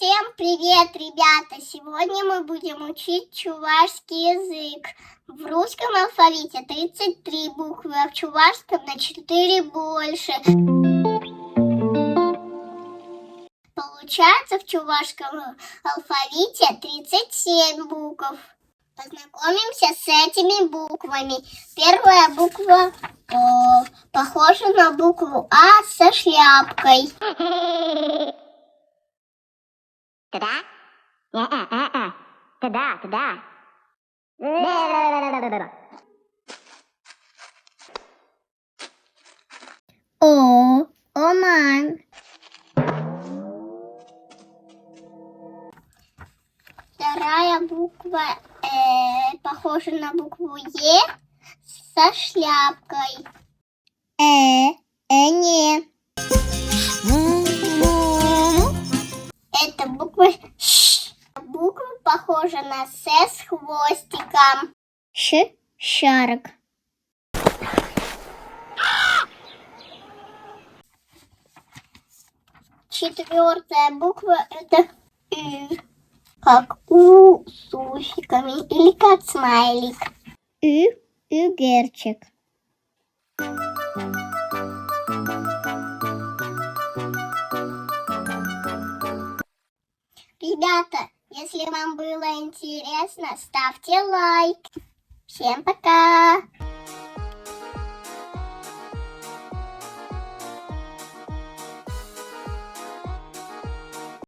Всем привет, ребята! Сегодня мы будем учить чувашский язык. В русском алфавите 33 буквы, а в чувашском на 4 больше. Получается, в чувашском алфавите 37 букв. Познакомимся с этими буквами. Первая буква О, похожа на букву А со шляпкой. Туда? Туда. О, Оман. Вторая буква похожа на букву Е со шляпкой. Не. Это буква Ш. Буква похожа на С с хвостиком. Шарик. Четвертая буква это Ü. Как У с усиками или как смайлик. Югерчик. Ребята, если вам было интересно, ставьте лайк. Всем пока!